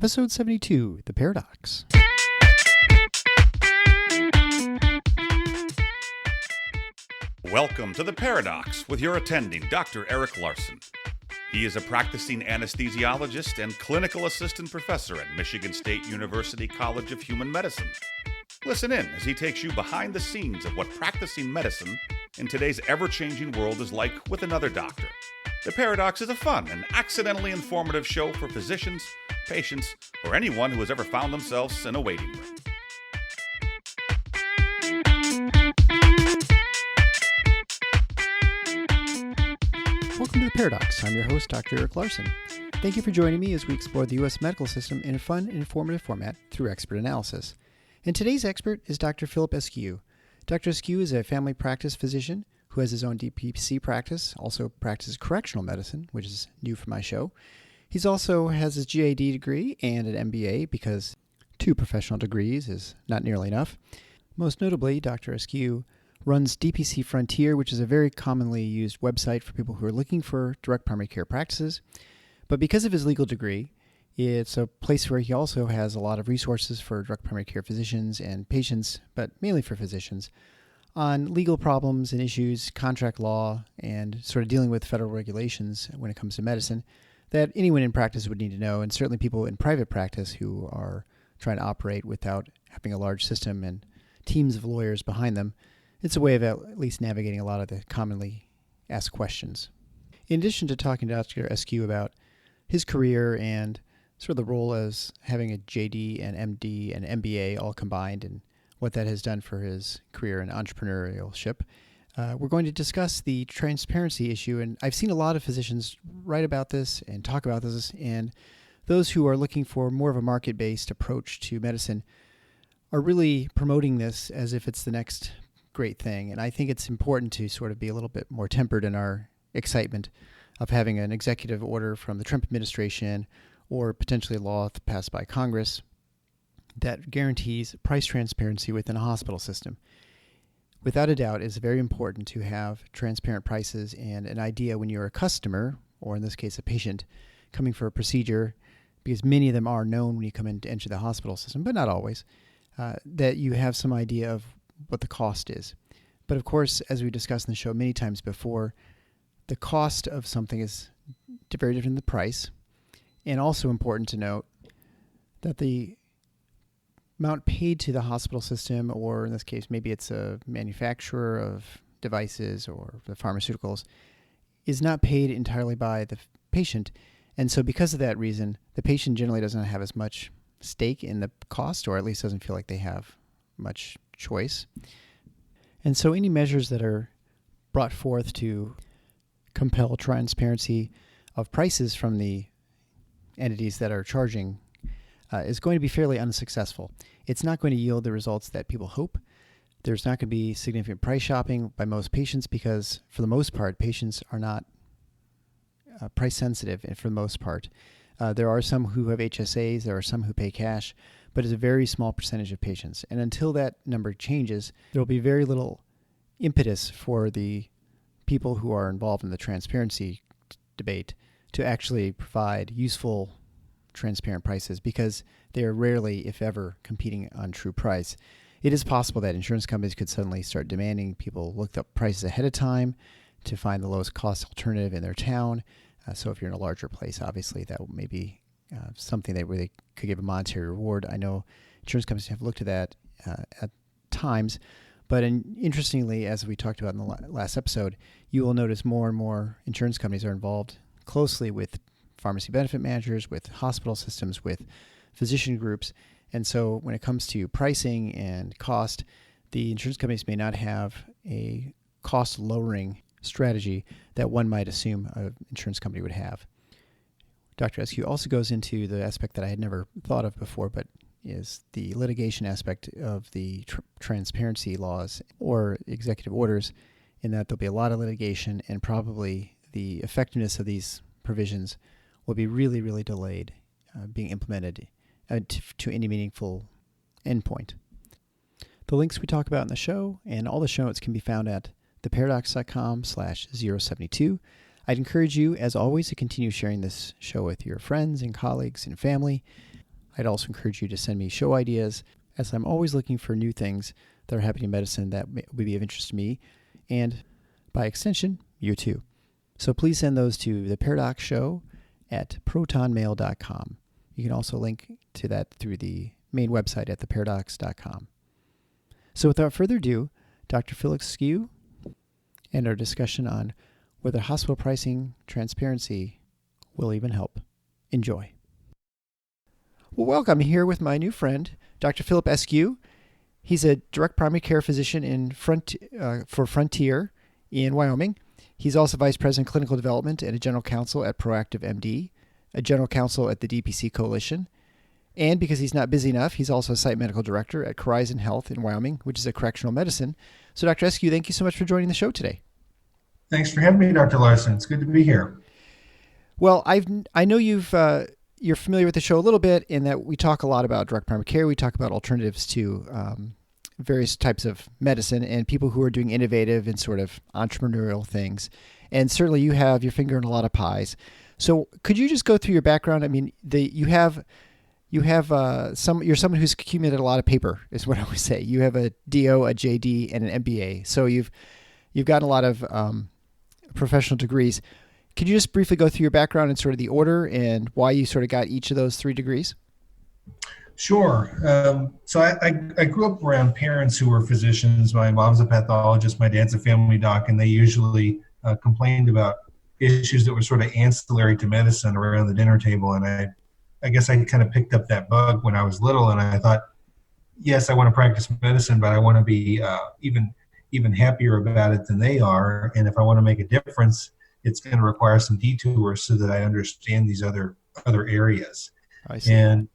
Episode 72, The Paradox. Welcome to The Paradox with your attending, Dr. Eric Larson. He is a practicing anesthesiologist and clinical assistant professor at Michigan State University College of Human Medicine. Listen in as he takes you behind the scenes of what practicing medicine in today's ever-changing world is like with another doctor. The Paradox is a fun and accidentally informative show for physicians, patients, or anyone who has ever found themselves in a waiting room. Welcome to The Paradox. I'm your host, Dr. Eric Larson. Thank you for joining me as we explore the U.S. medical system in a fun and informative format through expert analysis. And today's expert is Dr. Philip Eskew. Dr. Eskew is a family practice physician who has his own DPC practice, also practices correctional medicine, which is new for my show. He also has his GAD degree and an MBA because 2 professional degrees is not nearly enough. Most notably, Dr. Eskew runs DPC Frontier, which is a very commonly used website for people who are looking for direct primary care practices. But because of his legal degree, it's a place where he also has a lot of resources for direct primary care physicians and patients, but mainly for physicians, on legal problems and issues, contract law, and sort of dealing with federal regulations when it comes to medicine that anyone in practice would need to know, and certainly people in private practice who are trying to operate without having a large system and teams of lawyers behind them. It's a way of at least navigating a lot of the commonly asked questions. In addition to talking to Dr. Eskew about his career and sort of the role as having a JD and MD and MBA all combined and what that has done for his career and entrepreneurship, we're going to discuss the transparency issue. And I've seen a lot of physicians write about this and talk about this, and those who are looking for more of a market-based approach to medicine are really promoting this as if it's the next great thing. And I think it's important to sort of be a little bit more tempered in our excitement of having an executive order from the Trump administration or potentially a law passed by Congress that guarantees price transparency within a hospital system. Without a doubt, it's very important to have transparent prices and an idea when you're a customer, or in this case a patient, coming for a procedure, because many of them are known when you come in to enter the hospital system, but not always, that you have some idea of what the cost is. But of course, as we discussed in the show many times before, the cost of something is very different than the price. And also important to note that the amount paid to the hospital system, or in this case, maybe it's a manufacturer of devices or the pharmaceuticals, is not paid entirely by the patient. And so because of that reason, the patient generally doesn't have as much stake in the cost, or at least doesn't feel like they have much choice. And so any measures that are brought forth to compel transparency of prices from the entities that are charging is going to be fairly unsuccessful. It's not going to yield the results that people hope. There's not going to be significant price shopping by most patients because, for the most part, patients are not price sensitive for the most part. There are some who have HSAs, there are some who pay cash, but it's a very small percentage of patients. And until that number changes, there will be very little impetus for the people who are involved in the transparency debate to actually provide useful, transparent prices because they are rarely, if ever, competing on true price. It is possible that insurance companies could suddenly start demanding people look up prices ahead of time to find the lowest cost alternative in their town. So if you're in a larger place, obviously that may be something that really could give a monetary reward. I know insurance companies have looked at that at times, but interestingly, as we talked about in the last episode, you will notice more and more insurance companies are involved closely with pharmacy benefit managers, with hospital systems, with physician groups. And so when it comes to pricing and cost, the insurance companies may not have a cost-lowering strategy that one might assume an insurance company would have. Dr. Eskew also goes into the aspect that I had never thought of before, but is the litigation aspect of the transparency laws or executive orders, in that there'll be a lot of litigation and probably the effectiveness of these provisions will be really, really delayed being implemented to any meaningful endpoint. The links we talk about in the show and all the show notes can be found at theparadox.com/072. I'd encourage you, as always, to continue sharing this show with your friends and colleagues and family. I'd also encourage you to send me show ideas, as I'm always looking for new things that are happening in medicine that would be of interest to me, and by extension, you too. So please send those to the Paradox Show at protonmail.com. You can also link to that through the main website at theparadox.com. So without further ado, Dr. Phil Eskew and our discussion on whether hospital pricing transparency will even help. Enjoy. Well, welcome. I'm here with my new friend, Dr. Philip Eskew. He's a direct primary care physician for Frontier in Wyoming. He's also Vice President of Clinical Development and a General Counsel at Proactive MD, a General Counsel at the DPC Coalition. And because he's not busy enough, he's also a Site Medical Director at Horizon Health in Wyoming, which is a correctional medicine. So, Dr. Eskew, thank you so much for joining the show today. Thanks for having me, Dr. Larson. It's good to be here. Well, I know you're familiar with the show a little bit in that we talk a lot about direct primary care. We talk about alternatives to various types of medicine and people who are doing innovative and sort of entrepreneurial things. And certainly you have your finger in a lot of pies. So could you just go through your background? I mean, you're someone who's accumulated a lot of paper, is what I always say. You have a DO, a JD, and an MBA. So you've gotten a lot of professional degrees. Could you just briefly go through your background and sort of the order and why you sort of got each of those 3 degrees? Sure. So I grew up around parents who were physicians. My mom's a pathologist, my dad's a family doc, and they usually complained about issues that were sort of ancillary to medicine around the dinner table. And I guess I kind of picked up that bug when I was little, and I thought, yes, I want to practice medicine, but I want to be even happier about it than they are. And if I want to make a difference, it's going to require some detours so that I understand these other areas. I see. And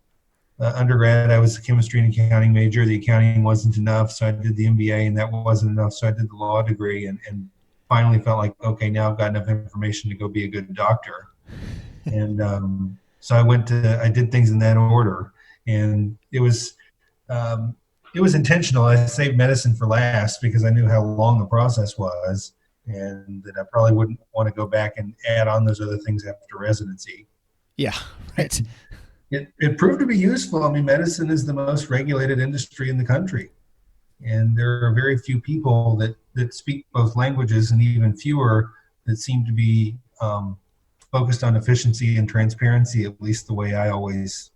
undergrad, I was a chemistry and accounting major. The accounting wasn't enough, so I did the MBA, and that wasn't enough, so I did the law degree, and finally felt like, okay, now I've got enough information to go be a good doctor. And so I did things in that order, and it was intentional. I saved medicine for last because I knew how long the process was, and that I probably wouldn't want to go back and add on those other things after residency. Yeah, right. It proved to be useful. I mean, medicine is the most regulated industry in the country, and there are very few people that speak both languages, and even fewer that seem to be focused on efficiency and transparency, at least the way I always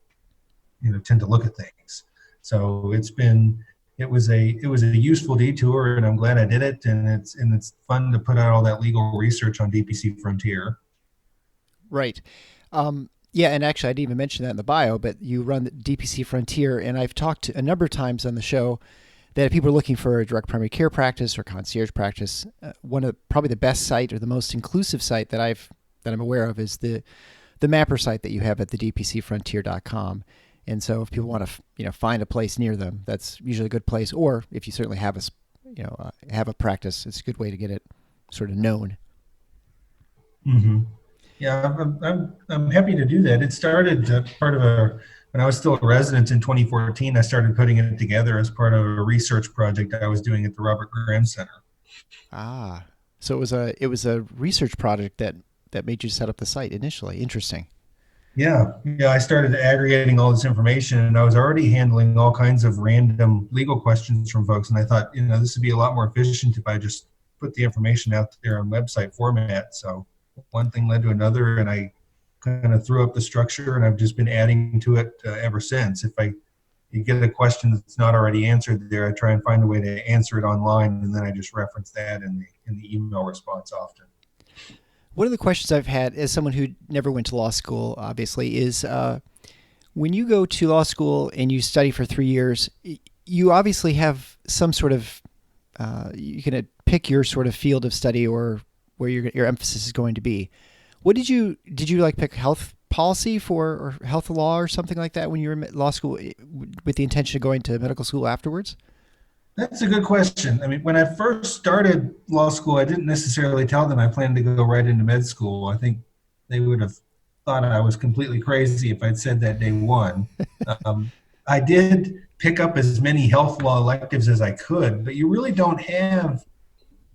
tend to look at things. So it was a useful detour, and I'm glad I did it. And it's fun to put out all that legal research on DPC Frontier. Right. Yeah, and actually, I didn't even mention that in the bio, but you run the DPC Frontier, and I've talked a number of times on the show that if people are looking for a direct primary care practice or concierge practice, one of probably the best site or the most inclusive site that I'm aware of is the mapper site that you have at the dpcfrontier.com. And so if people want to, find a place near them, that's usually a good place. Or if you certainly have a practice, it's a good way to get it sort of known. Mm-hmm. Yeah, I'm happy to do that. It started when I was still a resident in 2014. I started putting it together as part of a research project I was doing at the Robert Graham Center. Ah, so it was a research project that made you set up the site initially. Interesting. Yeah, I started aggregating all this information, and I was already handling all kinds of random legal questions from folks. And I thought, this would be a lot more efficient if I just put the information out there on website format. So one thing led to another, and I kind of threw up the structure, and I've just been adding to it ever since. If you get a question that's not already answered there, I try and find a way to answer it online, and then I just reference that in the email response often. One of the questions I've had as someone who never went to law school, obviously, is when you go to law school and you study for 3 years, you obviously have some sort of, you can pick your sort of field of study or where your emphasis is going to be. What did you like pick health policy or health law or something like that when you were in law school with the intention of going to medical school afterwards? That's a good question. I mean, when I first started law school, I didn't necessarily tell them I planned to go right into med school. I think they would have thought I was completely crazy if I'd said that day one. I did pick up as many health law electives as I could, but you really don't have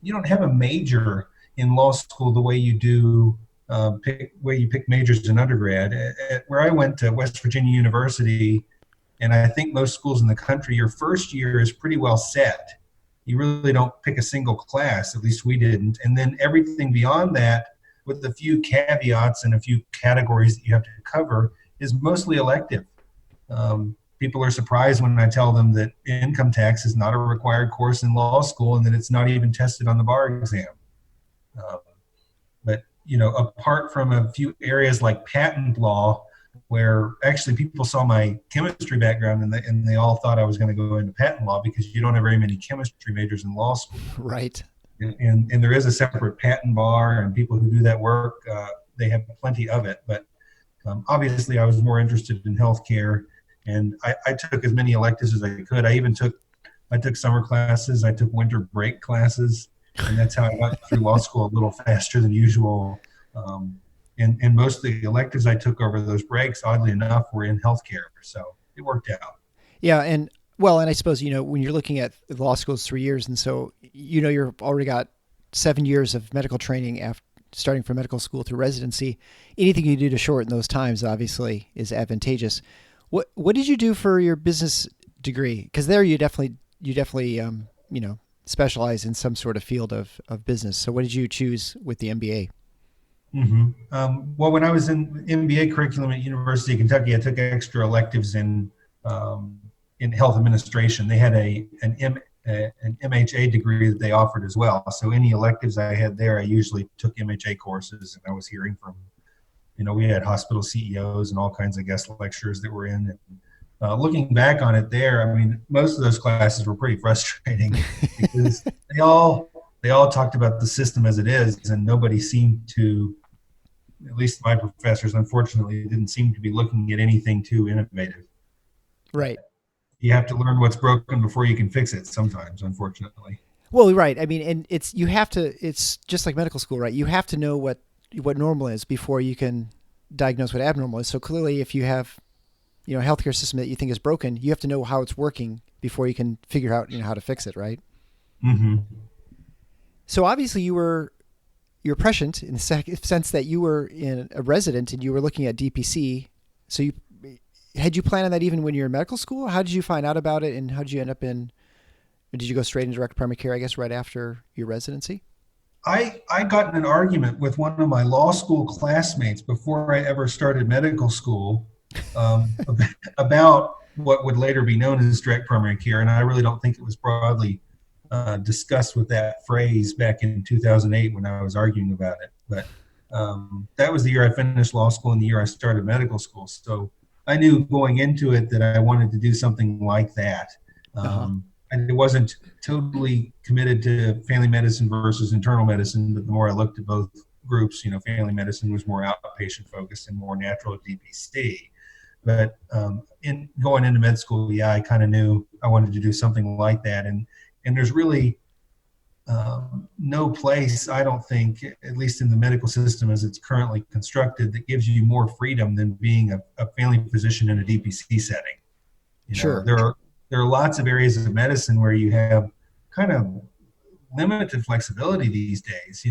a major in law school the way you do way you pick majors in undergrad. Where I went to West Virginia University, and I think most schools in the country, your first year is pretty well set. You really don't pick a single class, at least we didn't. And then everything beyond that, with a few caveats and a few categories that you have to cover, is mostly elective. People are surprised when I tell them that income tax is not a required course in law school and that it's not even tested on the bar exam. But, apart from a few areas like patent law, where actually people saw my chemistry background and they all thought I was going to go into patent law because you don't have very many chemistry majors in law school. Right. And there is a separate patent bar, and people who do that work, they have plenty of it. But obviously I was more interested in healthcare, and I took as many electives as I could. I took summer classes, I took winter break classes, and that's how I got through law school a little faster than usual. And most of the electives I took over those breaks, oddly enough, were in healthcare. So it worked out. Yeah. And I suppose, when you're looking at law school, it's 3 years. And so, you've already got 7 years of medical training after starting from medical school through residency. Anything you do to shorten those times, obviously, is advantageous. What did you do for your business degree? Because there you definitely specialize in some sort of field of business. So what did you choose with the MBA? Mm-hmm. Well, when I was in MBA curriculum at University of Kentucky, I took extra electives in health administration. They had an MHA degree that they offered as well. So any electives I had there, I usually took MHA courses, and I was hearing from, we had hospital CEOs and all kinds of guest lecturers that were in. And, looking back on it there, I mean, most of those classes were pretty frustrating because they all talked about the system as it is, and nobody seemed to, at least my professors, unfortunately, didn't seem to be looking at anything too innovative. Right. You have to learn what's broken before you can fix it sometimes, unfortunately. Well, right. I mean, and it's just like medical school, right? You have to know what normal is before you can diagnose what abnormal is. So clearly, if you have, a healthcare system that you think is broken, you have to know how it's working before you can figure out, how to fix it, right? Mm-hmm. So obviously you're prescient in the sense that you were in a resident and you were looking at DPC. So had you planned on that even when you were in medical school? How did you find out about it, and how did you end up or did you go straight into direct primary care, I guess, right after your residency? I got in an argument with one of my law school classmates before I ever started medical school about what would later be known as direct primary care, and I really don't think it was broadly discussed with that phrase back in 2008 when I was arguing about it. But that was the year I finished law school and the year I started medical school. So I knew going into it that I wanted to do something like that. And it wasn't totally committed to family medicine versus internal medicine, but the more I looked at both groups, family medicine was more outpatient focused and more natural DPC. But in going into med school, I kind of knew I wanted to do something like that. And there's really no place, I don't think, at least in the medical system as it's currently constructed, that gives you more freedom than being a family physician in a DPC setting. Sure. There are lots of areas of medicine where you have kind of limited flexibility these days.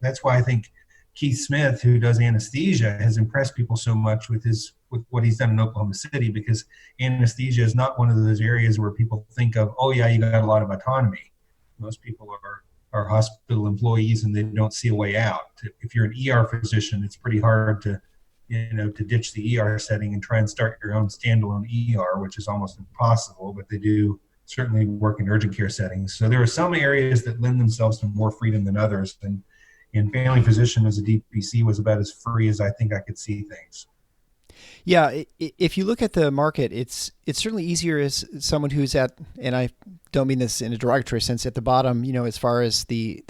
That's why I think Keith Smith, who does anesthesia, has impressed people so much with what he's done in Oklahoma City, because anesthesia is not one of those areas where people think of, oh yeah, you got a lot of autonomy. Most people are hospital employees and they don't see a way out. If you're an ER physician, it's pretty hard to ditch the ER setting and try and start your own standalone ER, which is almost impossible, but they do certainly work in urgent care settings. So there are some areas that lend themselves to more freedom than others. And family physician as a DPC was about as free as I think I could see things. Yeah, if you look at the market, it's certainly easier as someone who's at, and I don't mean this in a derogatory sense, at the bottom, as far as the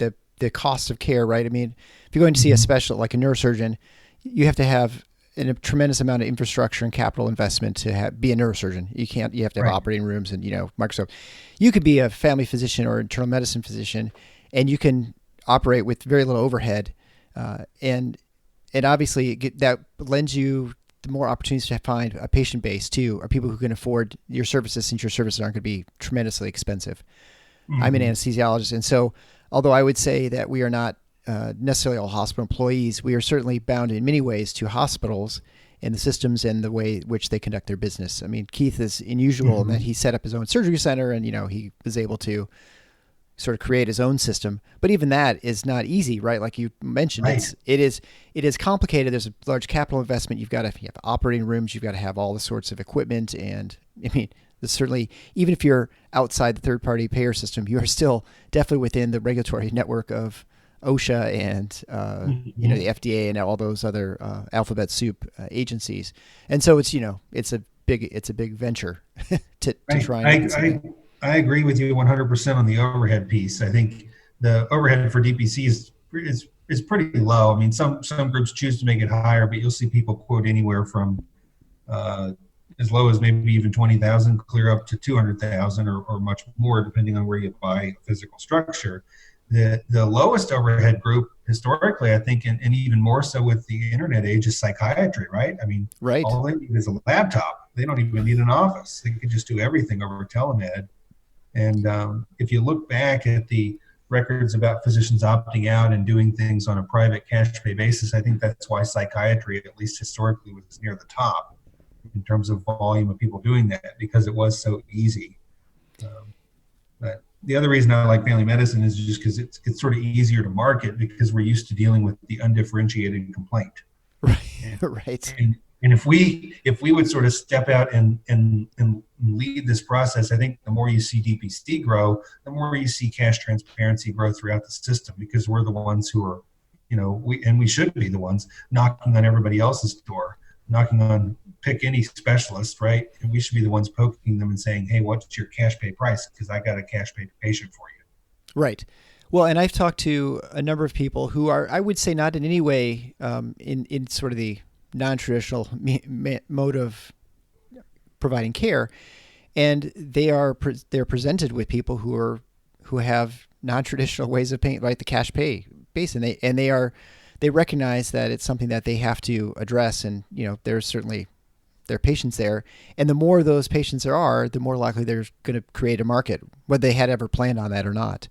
cost of care, right? I mean, if you're going to see a specialist like a neurosurgeon, you have to have a tremendous amount of infrastructure and capital investment to be a neurosurgeon. You have to have Right. operating rooms and, Microsoft. You could be a family physician or internal medicine physician, and you can operate with very little overhead. And obviously that lends you more opportunities to find a patient base too, or people who can afford your services, since your services aren't going to be tremendously expensive. Mm-hmm. I'm an anesthesiologist. And so, although I would say that we are not necessarily all hospital employees. We are certainly bound in many ways to hospitals and the systems and the way which they conduct their business. I mean, Keith is unusual in that he set up his own surgery center, and he was able to sort of create his own system. But even that is not easy, right? Like you mentioned, Right. it is complicated. There's a large capital investment. You have operating rooms. You've got to have all the sorts of equipment, and I mean, there's certainly, even if you're outside the third-party payer system, you are still definitely within the regulatory network of OSHA and the FDA and all those other alphabet soup agencies. And so it's it's a big venture to try and I agree with you 100% on the overhead piece. I think the overhead for DPC is pretty low. I mean, some groups choose to make it higher, but you'll see people quote anywhere from as low as maybe even 20,000 clear up to 200,000 or much more, depending on where you buy physical structure. The lowest overhead group historically, I think, and even more so with the internet age, is psychiatry, right? I mean, right. All they need is a laptop. They don't even need an office. They can just do everything over telemed. And if you look back at the records about physicians opting out and doing things on a private cash pay basis, I think that's why psychiatry, at least historically, was near the top in terms of volume of people doing that, because it was so easy. But the other reason I like family medicine is just because it's sort of easier to market, because we're used to dealing with the undifferentiated complaint. Right. Right. And if we would sort of step out and lead this process, I think the more you see DPC grow, the more you see cash transparency grow throughout the system, because we're the ones who are, we should be the ones knocking on everybody else's door, knocking on pick any specialist, right? And we should be the ones poking them and saying, hey, what's your cash pay price? Because I got a cash pay patient for you. Right. Well, and I've talked to a number of people who are, I would say, not in any way in sort of the non-traditional mode of providing care, and they're presented with people who have non-traditional ways of paying, right? The cash pay base, and they recognize that it's something that they have to address, and there's certainly there are patients there, and the more those patients there are, the more likely they're going to create a market, whether they had ever planned on that or not.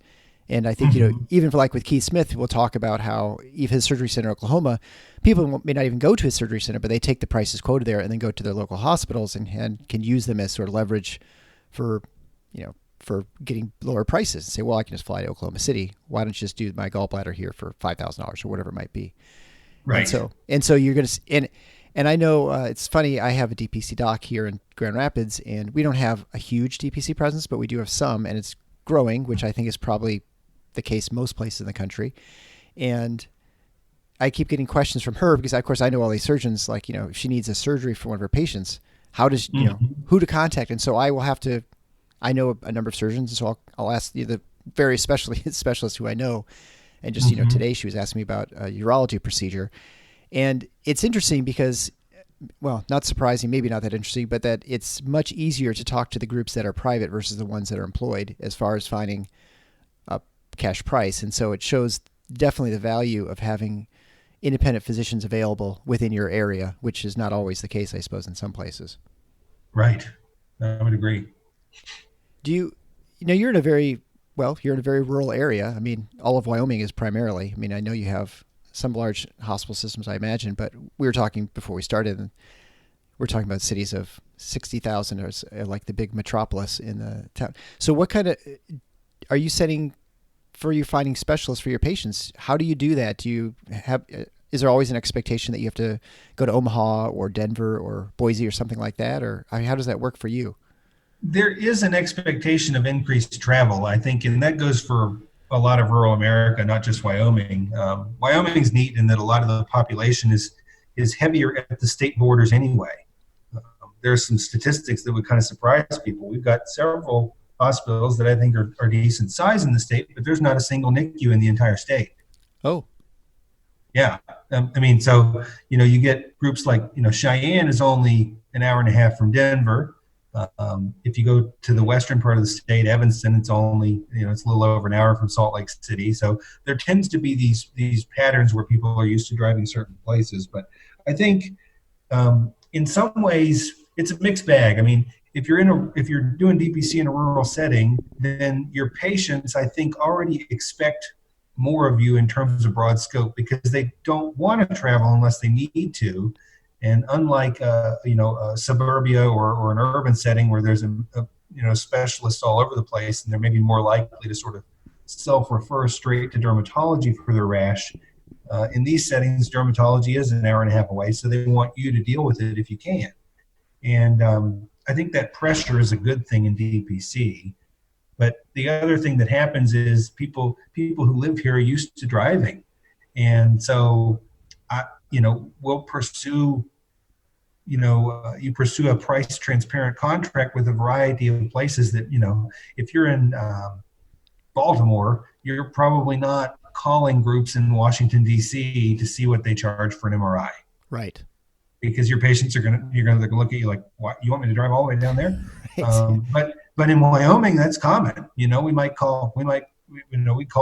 And I think, even for like with Keith Smith, we'll talk about how even his surgery center in Oklahoma, people may not even go to his surgery center, but they take the prices quoted there and then go to their local hospitals and can use them as sort of leverage for getting lower prices and say, well, I can just fly to Oklahoma City. Why don't you just do my gallbladder here for $5,000 or whatever it might be? Right. And so you're going to, and I know it's funny, I have a DPC doc here in Grand Rapids, and we don't have a huge DPC presence, but we do have some, and it's growing, which I think is probably the case most places in the country. And I keep getting questions from her because, of course, I know all these surgeons, like, if she needs a surgery for one of her patients, how does, who to contact? And so I know a number of surgeons, and so I'll ask the various specialists who I know. And just, today she was asking me about a urology procedure. And it's interesting because, well, not surprising, maybe not that interesting, but that it's much easier to talk to the groups that are private versus the ones that are employed as far as finding a cash price. And so it shows definitely the value of having independent physicians available within your area, which is not always the case, I suppose, in some places. Right. I would agree. You're in a very rural area. I mean, all of Wyoming is primarily, I know you have some large hospital systems, I imagine, but we were talking before we started, and we're talking about cities of 60,000 or like the big metropolis in the town. So what kind of, are you setting for you finding specialists for your patients? How do you do that? Is there always an expectation that you have to go to Omaha or Denver or Boise or something like that? Or how does that work for you? There is an expectation of increased travel, I think, and that goes for a lot of rural America, not just Wyoming. Wyoming's neat in that a lot of the population is heavier at the state borders anyway. There's some statistics that would kind of surprise people. We've got several hospitals that I think are decent size in the state, but there's not a single NICU in the entire state. Oh. Yeah. So, you get groups like, Cheyenne is only an hour and a half from Denver. If you go to the western part of the state, Evanston, it's only, it's a little over an hour from Salt Lake City. So there tends to be these patterns where people are used to driving certain places. But I think in some ways it's a mixed bag. If you're doing DPC in a rural setting, then your patients, I think, already expect more of you in terms of broad scope because they don't want to travel unless they need to. And unlike a suburbia or an urban setting where there's a specialists all over the place, and they're maybe more likely to sort of self-refer straight to dermatology for their rash. In these settings, dermatology is an hour and a half away, so they want you to deal with it if you can. And I think that pressure is a good thing in DPC. But the other thing that happens is people who live here are used to driving, and so we'll pursue. You pursue a price transparent contract with a variety of places that if you're in Baltimore, you're probably not calling groups in Washington D.C. to see what they charge for an MRI, right? Because your patients you're going to look at you like, what, you want me to drive all the way down there? Right. But in Wyoming, that's common. We call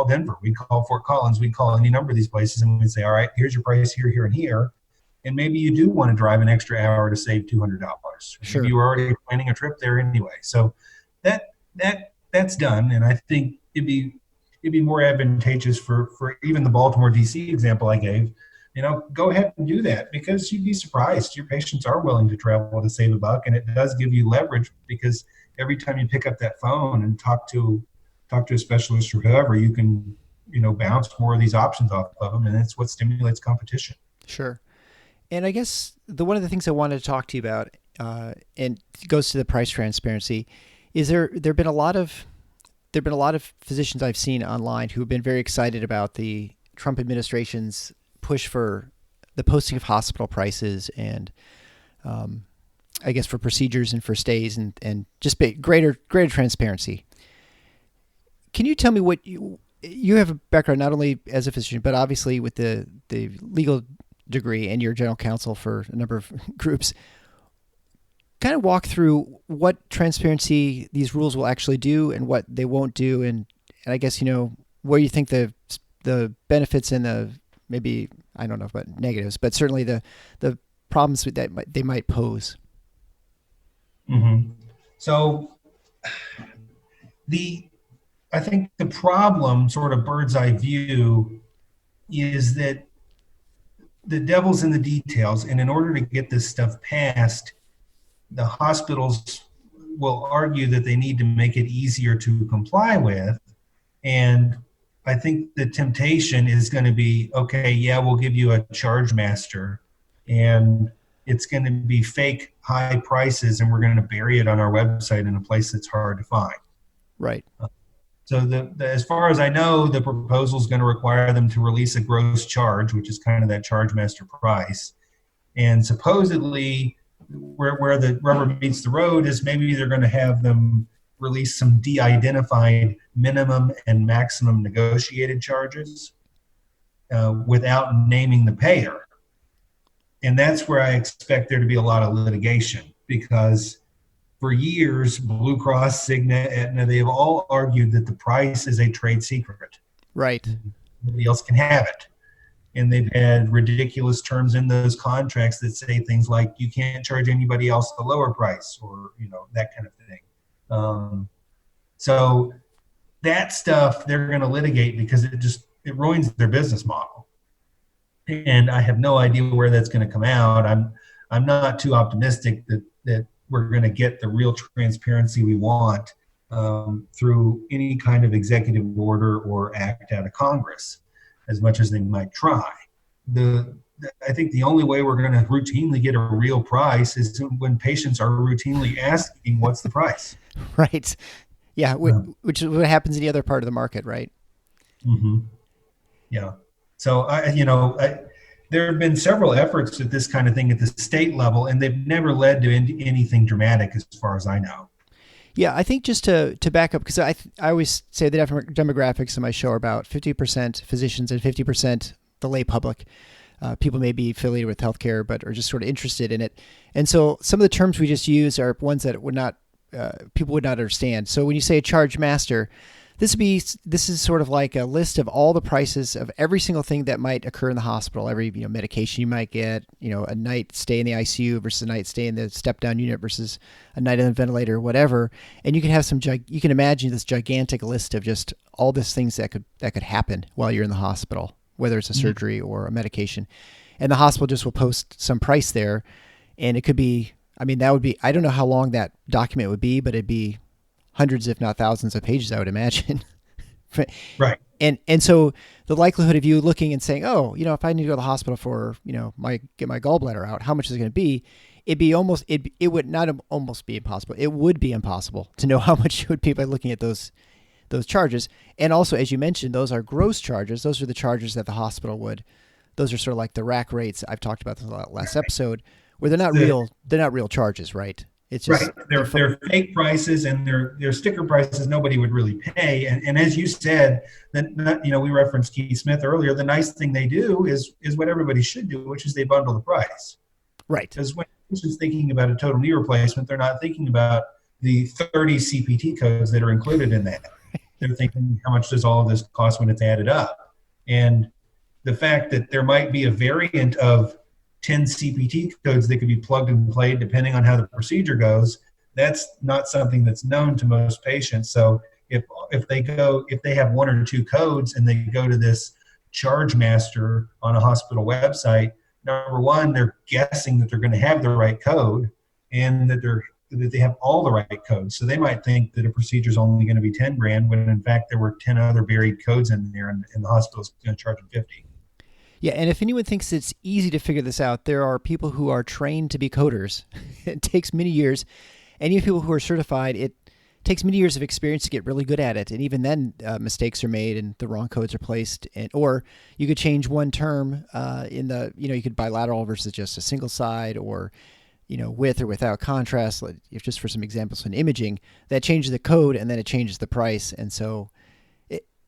Denver, we call Fort Collins, we call any number of these places, and we say, all right, here's your price here, here, and here. And maybe you do want to drive an extra hour to save $200. Sure. Maybe you were already planning a trip there anyway. So that's done, and I think it'd be more advantageous for even the Baltimore DC example I gave. Go ahead and do that, because you'd be surprised. Your patients are willing to travel to save a buck, and it does give you leverage, because every time you pick up that phone and talk to a specialist or whoever, you can bounce more of these options off of them, and it's what stimulates competition. Sure. And I guess one of the things I wanted to talk to you about, and it goes to the price transparency, is there've been a lot of physicians I've seen online who have been very excited about the Trump administration's push for the posting of hospital prices and I guess for procedures and for stays and just greater transparency. Can you tell me what you have a background not only as a physician but obviously with the legal degree and you're general counsel for a number of groups? Kind of walk through what transparency these rules will actually do and what they won't do, and I guess where you think the benefits and the maybe, I don't know about negatives, but certainly the problems that they might pose. Mm-hmm. So I think the problem, sort of bird's eye view, is that the devil's in the details, and in order to get this stuff passed, the hospitals will argue that they need to make it easier to comply with. And I think the temptation is going to be, okay, yeah, we'll give you a charge master, and it's going to be fake high prices, and we're going to bury it on our website in a place that's hard to find. Right. So as far as I know, the proposal is going to require them to release a gross charge, which is kind of that charge master price. And supposedly where the rubber meets the road is maybe they're going to have them release some de-identified minimum and maximum negotiated charges without naming the payer. And that's where I expect there to be a lot of litigation, because for years, Blue Cross, Cigna, Aetna, they have all argued that the price is a trade secret. Right. Nobody else can have it. And they've had ridiculous terms in those contracts that say things like, you can't charge anybody else a lower price, or, that kind of thing. So that stuff they're going to litigate because it ruins their business model. And I have no idea where that's going to come out. I'm not too optimistic that we're going to get the real transparency we want through any kind of executive order or act out of Congress, as much as they might try. I think the only way we're going to routinely get a real price is when patients are routinely asking, what's the price? Right. Yeah. Which is what happens in the other part of the market, right? Mm-hmm. Yeah. So, there have been several efforts at this kind of thing at the state level, and they've never led to anything dramatic as far as I know. Yeah, I think just to back up, because I always say the demographics in my show are about 50% physicians and 50% the lay public. People may be affiliated with healthcare, but are just sort of interested in it. And so some of the terms we just use are ones that people would not understand. So when you say a charge master, this is sort of like a list of all the prices of every single thing that might occur in the hospital, every medication you might get, a night stay in the ICU versus a night stay in the step down unit versus a night on the ventilator or whatever. And you can have you can imagine this gigantic list of just all these things that could happen while you're in the hospital, whether it's a surgery or a medication. And the hospital just will post some price there, and it could be, that would be, I don't know how long that document would be, but it'd be hundreds, if not thousands of pages, I would imagine. Right. And so the likelihood of you looking and saying, oh, if I need to go to the hospital for, get my gallbladder out, how much is it going to be? It would not almost be impossible. It would be impossible to know how much it would be by looking at those charges. And also, as you mentioned, those are gross charges. Those are the charges that the hospital those are sort of like the rack rates. I've talked about this in the last episode, where they're not real charges, right? It's just right. They're fake prices, and they're sticker prices nobody would really pay. And as you said, we referenced Keith Smith earlier. The nice thing they do is what everybody should do, which is they bundle the price. Right. Because when a person's thinking about a total knee replacement, they're not thinking about the 30 CPT codes that are included in that. They're thinking, how much does all of this cost when it's added up? And the fact that there might be a variant of 10 CPT codes that could be plugged and played depending on how the procedure goes, that's not something that's known to most patients. So if they have one or two codes and they go to this charge master on a hospital website, number one, they're guessing that they're going to have the right code and that they have all the right codes. So they might think that a procedure is only going to be 10 grand when in fact there were 10 other buried codes in there, and the hospital's going to charge them 50. Yeah, and if anyone thinks it's easy to figure this out, there are people who are trained to be coders. It takes many years. And even people who are certified, it takes many years of experience to get really good at it. And even then, mistakes are made and the wrong codes are placed. Or you could change one term you could bilateral versus just a single side, or, with or without contrast. If just for some examples in imaging, that changes the code and then it changes the price. And so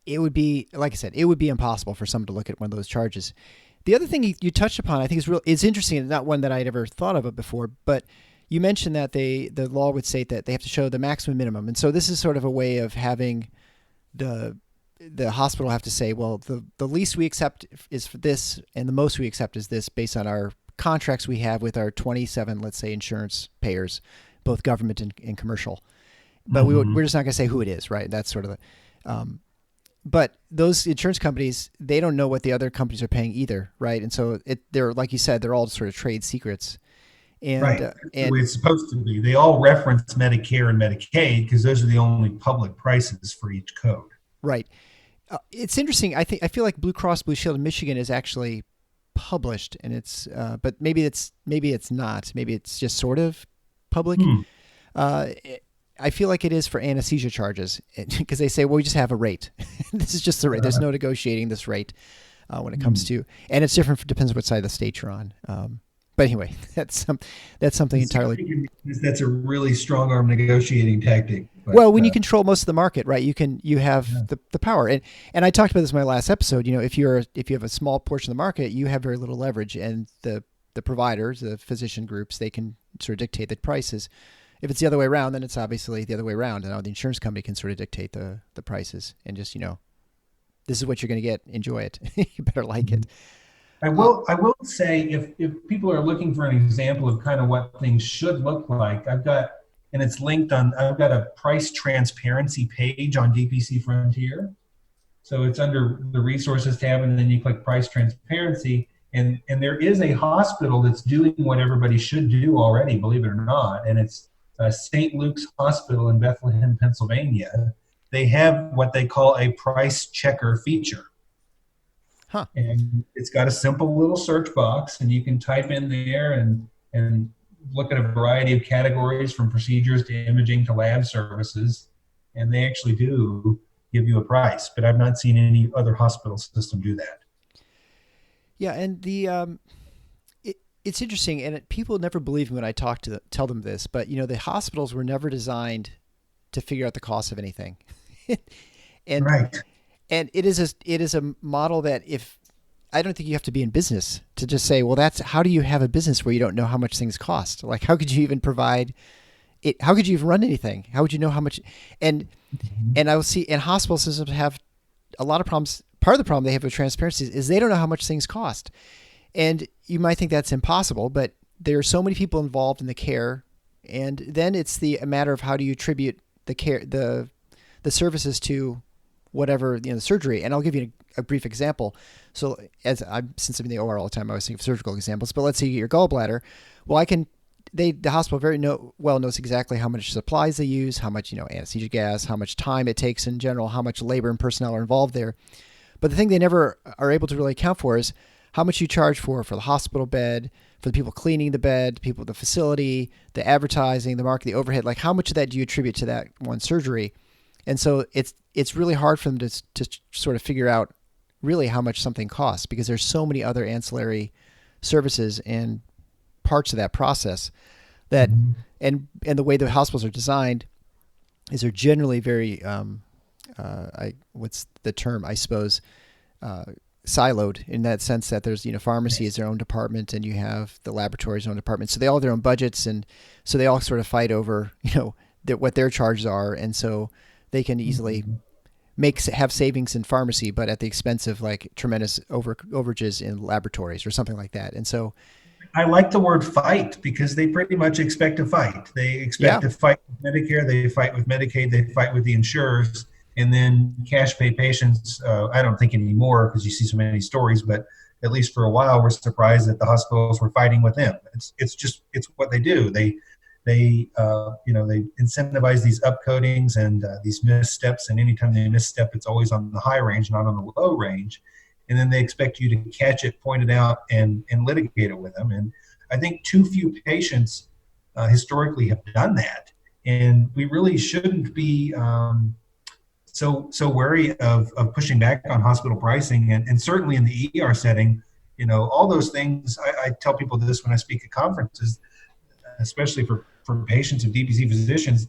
it would be, like I said, it would be impossible for someone to look at one of those charges. The other thing you touched upon, I think is interesting, and not one that I'd ever thought of it before, but you mentioned that the law would state that they have to show the maximum minimum. And so this is sort of a way of having the hospital have to say, well, the least we accept is for this and the most we accept is this based on our contracts we have with our 27, let's say, insurance payers, both government and commercial. But we're just not going to say who it is, right? That's sort of the... But those insurance companies, they don't know what the other companies are paying either, right? And so they're, like you said, they're all sort of trade secrets. And, right. And the way it's supposed to be. They all reference Medicare and Medicaid because those are the only public prices for each code. Right. It's interesting. I feel like Blue Cross Blue Shield in Michigan is actually published, and it's but maybe it's not. Maybe it's just sort of public. I feel like it is for anesthesia charges because they say, well, we just have a rate. This is just the rate. There's no negotiating this rate when it comes to, and it's different. Depends on what side of the state you're on. But anyway, that's something entirely. That's a really strong arm negotiating tactic. But, well, when you control most of the market, right, you have the power. And I talked about this in my last episode. If you have a small portion of the market, you have very little leverage, and the providers, the physician groups, they can sort of dictate the prices. If it's the other way around, then it's obviously the other way around. And the insurance company can sort of dictate the prices and just, this is what you're going to get. Enjoy it. You better like it. I will say if people are looking for an example of kind of what things should look like, I've got a price transparency page on DPC Frontier. So it's under the resources tab, and then you click price transparency. And there is a hospital that's doing what everybody should do already, believe it or not. And it's St. Luke's Hospital in Bethlehem, Pennsylvania. They have what they call a price checker feature. Huh. And it's got a simple little search box, and you can type in there and look at a variety of categories from procedures to imaging to lab services. And they actually do give you a price, but I've not seen any other hospital system do that. Yeah, and it's interesting, and people never believe me when I tell them this, but the hospitals were never designed to figure out the cost of anything, and right. And it is a model that I don't think you have to be in business to just say, well, how do you have a business where you don't know how much things cost? Like, how could you even provide how could you even run anything? How would you know how much? And I will see, and hospital systems have a lot of problems. Part of the problem they have with transparency is they don't know how much things cost. And you might think that's impossible, but there are so many people involved in the care. And then it's a matter of how do you attribute the care, the services to whatever, the surgery. And I'll give you a brief example. So since I'm in the OR all the time, I was thinking of surgical examples, but let's say you get your gallbladder. Well, the hospital well knows exactly how much supplies they use, how much, anesthesia gas, how much time it takes in general, how much labor and personnel are involved there. But the thing they never are able to really account for is how much you charge for the hospital bed, for the people cleaning the bed, people at the facility, the advertising, the market, the overhead. Like how much of that do you attribute to that one surgery? And so it's really hard for them to sort of figure out really how much something costs, because there's so many other ancillary services and parts of that process that, and the way the hospitals are designed is they're generally very, what's the term, I suppose, siloed in that sense that there's, pharmacy is their own department and you have the laboratory's own department. So they all have their own budgets. And so they all sort of fight over, what their charges are. And so they can easily have savings in pharmacy, but at the expense of like tremendous overages in laboratories or something like that. And so I like the word fight because they pretty much expect to fight. They expect to fight with Medicare, they fight with Medicaid, they fight with the insurers, and then cash pay patients. I don't think anymore because you see so many stories, but at least for a while, we're surprised that the hospitals were fighting with them. It's what they do. They incentivize these upcodings and these missteps, and anytime they misstep, it's always on the high range, not on the low range. And then they expect you to catch it, point it out, and litigate it with them. And I think too few patients historically have done that. And we really shouldn't be so wary of pushing back on hospital pricing. And certainly in the ER setting, all those things, I tell people this when I speak at conferences, especially for patients of DPC physicians,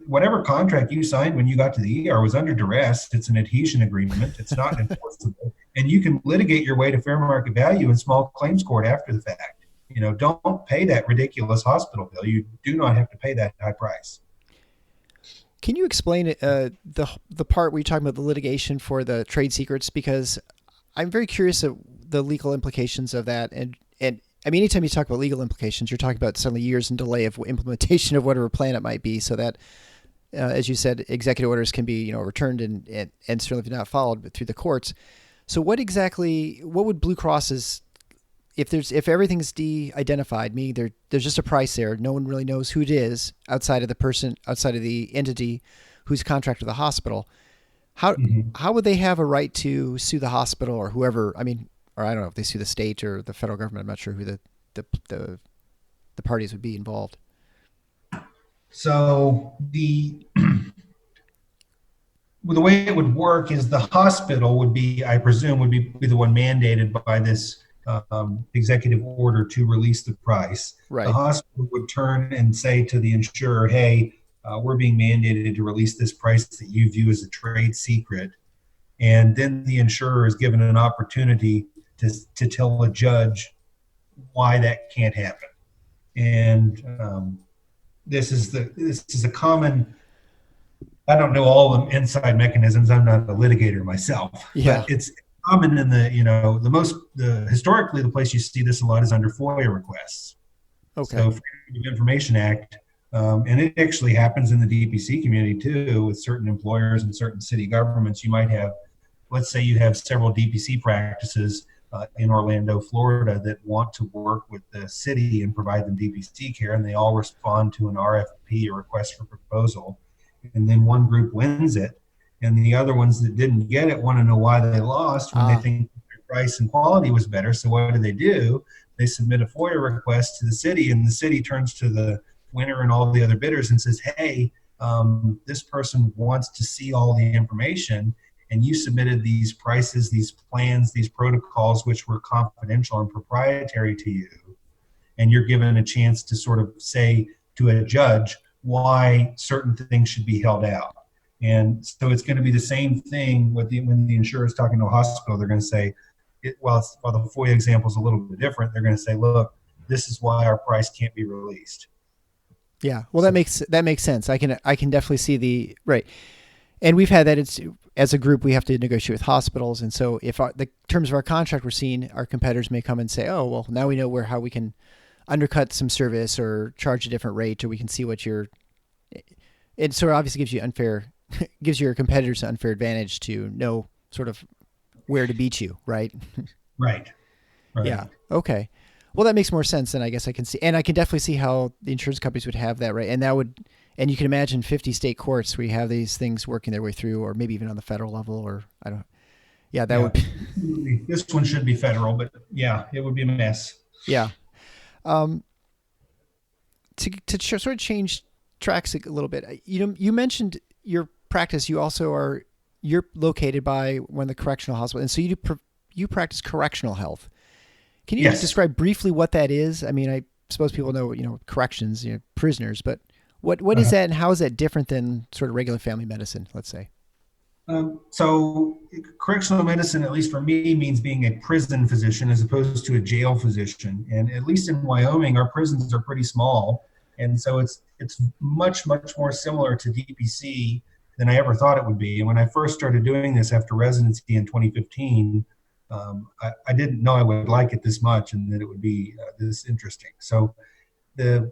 whatever contract you signed when you got to the ER was under duress. It's an adhesion agreement. It's not enforceable. And you can litigate your way to fair market value in small claims court after the fact. Don't pay that ridiculous hospital bill. You do not have to pay that high price. Can you explain the part where you're talking about the litigation for the trade secrets? Because I'm very curious of the legal implications of that. And I mean, anytime you talk about legal implications, you're talking about suddenly years in delay of implementation of whatever plan it might be, so that, as you said, executive orders can be overturned and certainly not followed through the courts. So what would Blue Cross's, if everything's de-identified, meaning there's just a price there, no one really knows who it is outside of the entity who's contracted with the hospital, how would they have a right to sue the hospital or whoever? I mean, or I don't know if they sue the state or the federal government. I'm not sure who the parties would be involved. So the way it would work is the hospital would be, I presume, would be the one mandated by this executive order to release the price. Right. The hospital would turn and say to the insurer, hey, we're being mandated to release this price that you view as a trade secret. And then the insurer is given an opportunity to tell a judge why that can't happen. And this is a common, I don't know all the inside mechanisms. I'm not a litigator myself, but it's common in historically the place you see this a lot is under FOIA requests. Okay. So Freedom of Information Act, and it actually happens in the DPC community too, with certain employers and certain city governments. You might have, let's say you have several DPC practices in Orlando, Florida, that want to work with the city and provide them DPC care, and they all respond to an RFP, a request for proposal, and then one group wins it, and the other ones that didn't get it want to know why they lost when they think their price and quality was better. So what do? They submit a FOIA request to the city, and the city turns to the winner and all the other bidders and says, hey, this person wants to see all the information, and you submitted these prices, these plans, these protocols, which were confidential and proprietary to you. And you're given a chance to sort of say to a judge why certain things should be held out. And so it's going to be the same thing when the insurer is talking to a hospital. They're going to say, while the FOIA example is a little bit different, they're going to say, look, this is why our price can't be released. Yeah. Well, that makes sense. I can definitely see the right. And we've had that. It's as a group we have to negotiate with hospitals, and so if the terms of our contract we're seeing, our competitors may come and say, "Oh, well, now we know how we can undercut some service or charge a different rate, or we can see what you're." It sort of obviously gives your competitors an unfair advantage to know sort of where to beat you, right? Right. Yeah. Okay. Well, that makes more sense than I guess I can see. And I can definitely see how the insurance companies would have that, right? And you can imagine 50 state courts where you have these things working their way through, or maybe even on the federal level, or I don't, yeah, that would be. This one should be federal, but yeah, it would be a mess. Yeah. To sort of change tracks a little bit, you mentioned your practice. You're located by one of the correctional hospitals. And so you practice correctional health. Can you describe briefly what that is? I mean, I suppose people know, corrections, prisoners, but what is that, and how is that different than sort of regular family medicine, let's say? So correctional medicine, at least for me, means being a prison physician as opposed to a jail physician. And at least in Wyoming, our prisons are pretty small. And so it's much, much more similar to DPC than I ever thought it would be. And when I first started doing this after residency in 2015, I didn't know I would like it this much and that it would be this interesting. So the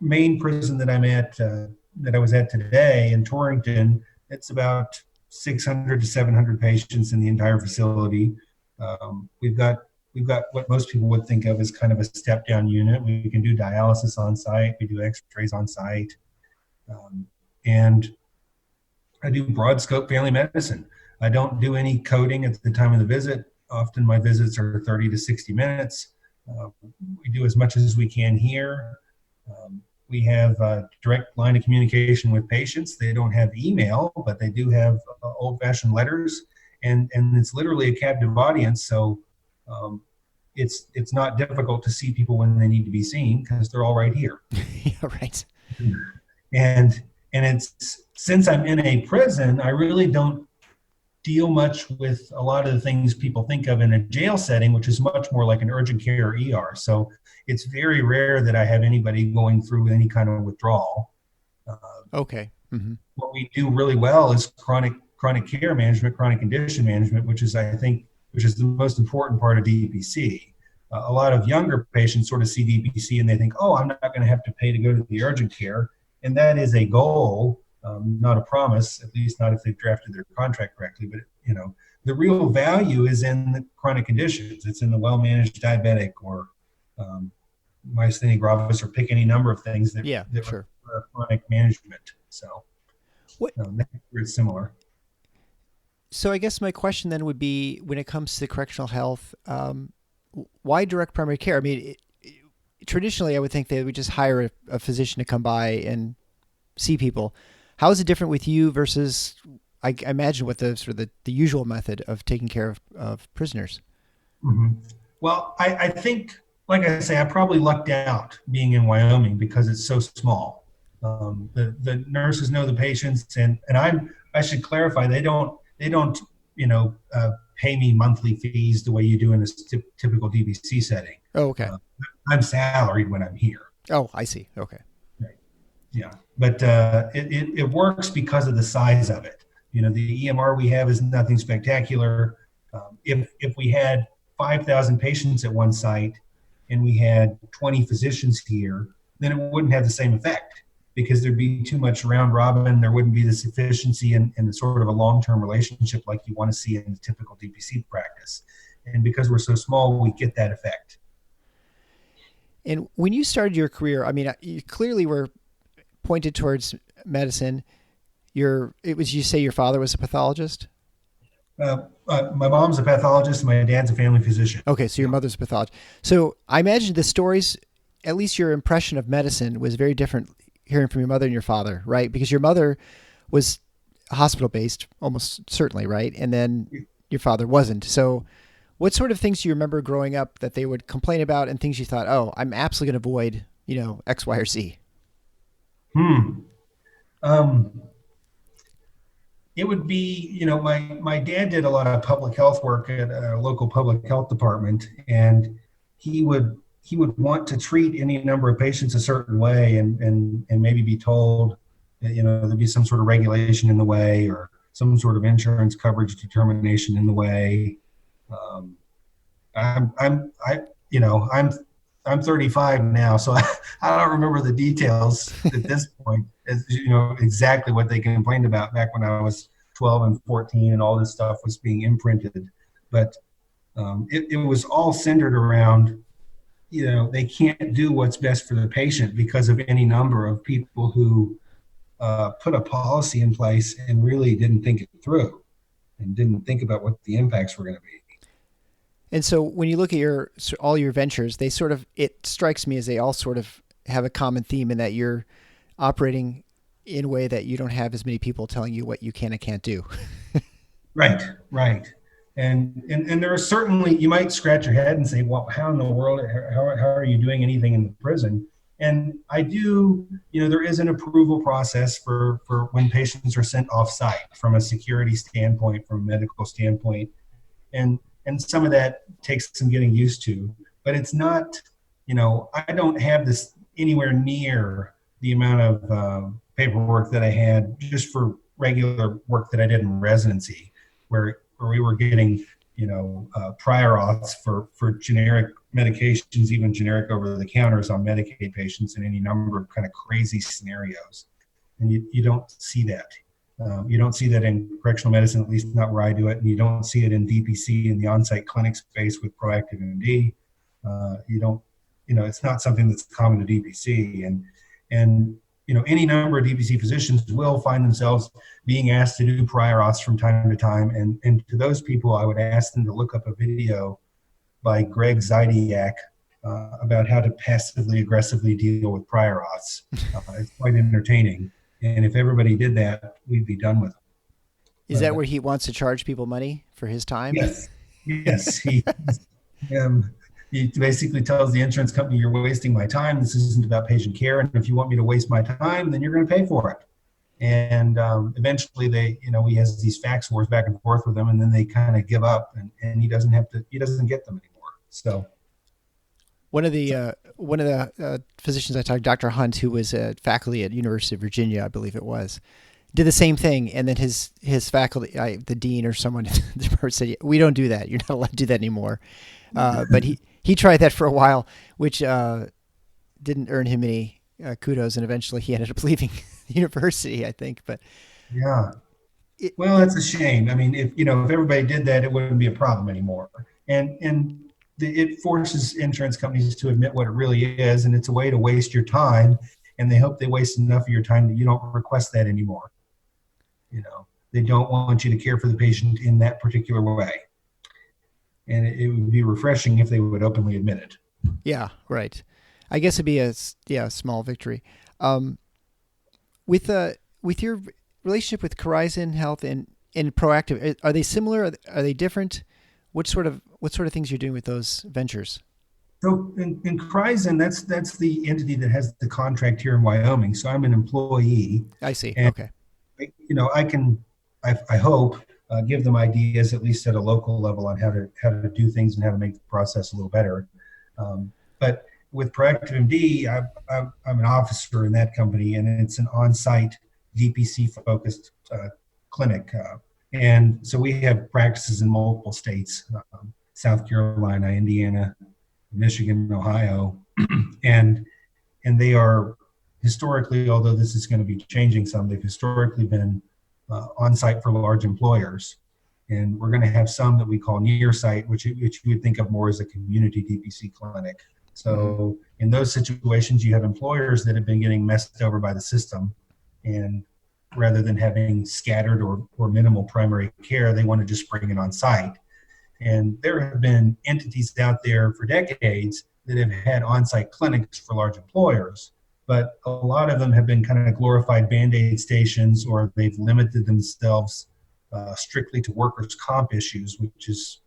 main prison that I'm at, that I was at today in Torrington, it's about 600 to 700 patients in the entire facility. We've got what most people would think of as kind of a step-down unit. We can do dialysis on site. We do x-rays on site. And I do broad scope family medicine. I don't do any coding at the time of the visit. Often my visits are 30 to 60 minutes. We do as much as we can here. We have a direct line of communication with patients. They don't have email, but they do have old-fashioned letters, and it's literally a captive audience. So it's not difficult to see people when they need to be seen because they're all right here. Yeah, right. And it's, since I'm in a prison, I really don't deal much with a lot of the things people think of in a jail setting, which is much more like an urgent care or ER. So it's very rare that I have anybody going through any kind of withdrawal. Okay. Mm-hmm. What we do really well is chronic care management, chronic condition management, which is the most important part of DPC. A lot of younger patients sort of see DPC and they think, oh, I'm not going to have to pay to go to the urgent care. And that is a goal, not a promise, at least not if they've drafted their contract correctly. But, the real value is in the chronic conditions. It's in the well-managed diabetic or myasthenia gravis, or pick any number of things that sure. are chronic management. So it's similar. So I guess my question then would be, when it comes to correctional health, why direct primary care? I mean, traditionally, I would think they would just hire a physician to come by and see people. How is it different with you versus, I imagine, what the sort of the usual method of taking care of prisoners? Mm-hmm. Well, I think, like I say, I probably lucked out being in Wyoming because it's so small. The nurses know the patients, and I should clarify, they don't pay me monthly fees the way you do in a typical DBC setting. Oh, okay. I'm salaried when I'm here. Oh, I see. Okay. Right. Yeah, but it works because of the size of it. The EMR we have is nothing spectacular. If we had 5,000 patients at one site and we had 20 physicians here, then it wouldn't have the same effect because there'd be too much round robin. There wouldn't be this efficiency and the sort of a long-term relationship like you want to see in a typical DPC practice. And because we're so small, we get that effect. And when you started your career, I mean, you clearly were pointed towards medicine. You say your father was a pathologist? My mom's a pathologist and my dad's a family physician. Okay, so your mother's a pathologist. So I imagine the stories, at least your impression of medicine, was very different hearing from your mother and your father, right? Because your mother was hospital-based, almost certainly, right? And then your father wasn't. So what sort of things do you remember growing up that they would complain about, and things you thought, oh, I'm absolutely going to avoid, X, Y, or Z? It would be, my dad did a lot of public health work at a local public health department, and he would he would want to treat any number of patients a certain way, and maybe be told that, there'd be some sort of regulation in the way, or some sort of insurance coverage determination in the way. I'm I you know I'm 35 now, so I don't remember the details at this point, as exactly what they complained about back when I was 12 and 14 and all this stuff was being imprinted. But it was all centered around, they can't do what's best for the patient because of any number of people who put a policy in place and really didn't think it through and didn't think about what the impacts were going to be. And so when you look at all your ventures, it strikes me as they all sort of have a common theme in that you're operating in a way that you don't have as many people telling you what you can and can't do. Right. And there are certainly, you might scratch your head and say, well, how in the world, how are you doing anything in the prison? And I do, there is an approval process for when patients are sent off site from a security standpoint, from a medical standpoint. And some of that takes some getting used to, but it's not, I don't have this anywhere near the amount of paperwork that I had just for regular work that I did in residency, where we were getting, prior auths for generic medications, even generic over-the-counters on Medicaid patients in any number of kind of crazy scenarios. And you don't see that. You don't see that in correctional medicine, at least not where I do it. And you don't see it in DPC in the on-site clinic space with proactive MD. It's not something that's common to DPC. And any number of DPC physicians will find themselves being asked to do prior auths from time to time. And to those people, I would ask them to look up a video by Greg Zydiak about how to passively aggressively deal with prior auths. It's quite entertaining. And if everybody did that, we'd be done with them. Is that where he wants to charge people money for his time? Yes. He basically tells the insurance company, you're wasting my time. This isn't about patient care. And if you want me to waste my time, then you're going to pay for it. And eventually he has these fax wars back and forth with them, and then they kind of give up, and he doesn't get them anymore. So. One of the physicians I talked, Dr. Hunt, who was a faculty at University of Virginia, I believe it was, did the same thing. And then his faculty, the dean or someone said, we don't do that. You're not allowed to do that anymore. But he tried that for a while, which didn't earn him any kudos. And eventually he ended up leaving the university, I think. But yeah, well, that's a shame. I mean, if everybody did that, it wouldn't be a problem anymore. And it forces insurance companies to admit what it really is, and it's a way to waste your time, and they hope they waste enough of your time that you don't request that anymore. They don't want you to care for the patient in that particular way. And it would be refreshing if they would openly admit it. Yeah, right. I guess it'd be a small victory. With your relationship with Horizon Health and Proactive, are they similar? Are they different? What sort of things you're doing with those ventures? So in Horizon, that's the entity that has the contract here in Wyoming. So I'm an employee. I see. And, okay. I hope give them ideas, at least at a local level, on how to do things and how to make the process a little better. But with Proactive MD, I'm an officer in that company, and it's an on-site DPC focused clinic. And so we have practices in multiple states, South Carolina, Indiana, Michigan, Ohio, and they are historically, although this is going to be changing some, they've historically been on site for large employers. And we're going to have some that we call near site, which you would think of more as a community DPC clinic. So in those situations, you have employers that have been getting messed over by the system, and rather than having scattered or minimal primary care, they want to just bring it on site. And there have been entities out there for decades that have had on-site clinics for large employers, but a lot of them have been kind of glorified Band-Aid stations, or they've limited themselves strictly to workers' comp issues, which is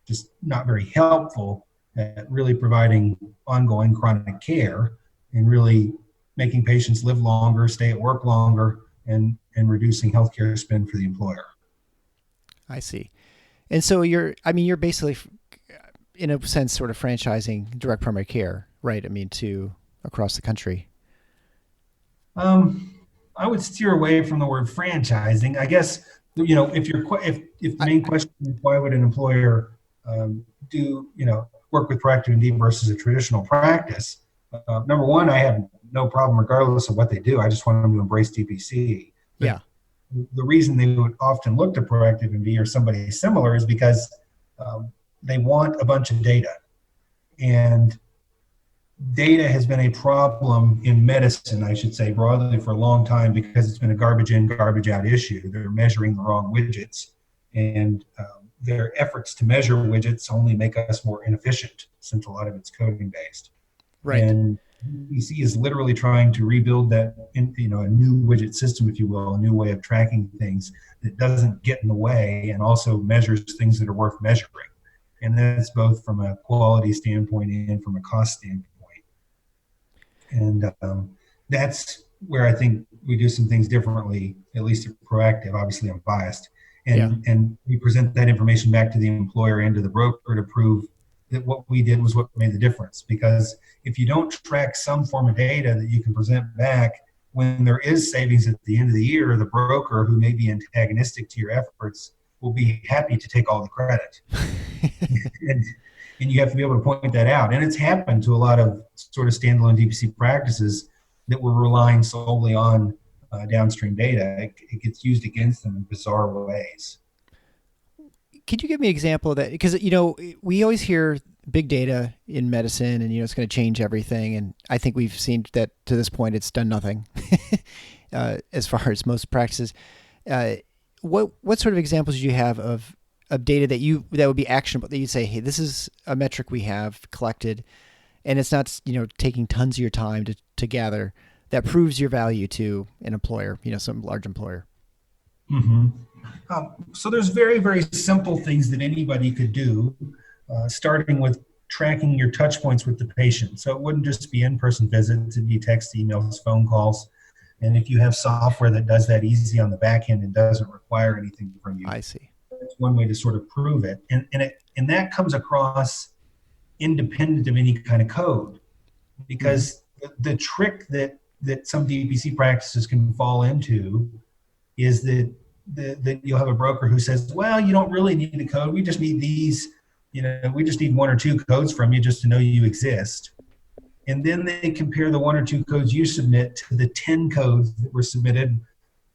just not very helpful at really providing ongoing chronic care and really making patients live longer, stay at work longer, and reducing healthcare spend for the employer. I see. And so you're basically in a sense, sort of franchising direct primary care, right? I mean, to across the country. I would steer away from the word franchising. I guess, if the main question is why would an employer work with proactive ND versus a traditional practice? Number one, I have no problem regardless of what they do. I just want them to embrace DPC. But Yeah. the reason they would often look to proactive ND or somebody similar is because they want a bunch of data. And data has been a problem in medicine, I should say, broadly for a long time because it's been a garbage in, garbage out issue. They're measuring the wrong widgets, and their efforts to measure widgets only make us more inefficient since a lot of it's coding based. Right. And DPC is literally trying to rebuild that, a new widget system, if you will, a new way of tracking things that doesn't get in the way and also measures things that are worth measuring. And that's both from a quality standpoint and from a cost standpoint. And that's where I think we do some things differently, at least proactive. Obviously, I'm biased. And we present that information back to the employer and to the broker to prove that what we did was what made the difference. Because if you don't track some form of data that you can present back, when there is savings at the end of the year, the broker who may be antagonistic to your efforts will be happy to take all the credit. And you have to be able to point that out. And it's happened to a lot of sort of standalone DPC practices that were relying solely on downstream data. It gets used against them in bizarre ways. Could you give me an example of that? Because, we always hear big data in medicine and, it's going to change everything. And I think we've seen that to this point, it's done nothing as far as most practices. What sort of examples do you have of data that would be actionable, that you'd say, hey, this is a metric we have collected and it's not, taking tons of your time to gather, that proves your value to an employer, some large employer? Mm-hmm. So there's very, very simple things that anybody could do, starting with tracking your touch points with the patient. So it wouldn't just be in-person visits, it'd be text, emails, phone calls. And if you have software that does that easy on the back end and doesn't require anything from you, I see. That's one way to sort of prove it. And that comes across independent of any kind of code, because the trick that some DPC practices can fall into is that you'll have a broker who says, well, you don't really need the code. We just need these, we just need one or two codes from you just to know you exist. And then they compare the one or two codes you submit to the 10 codes that were submitted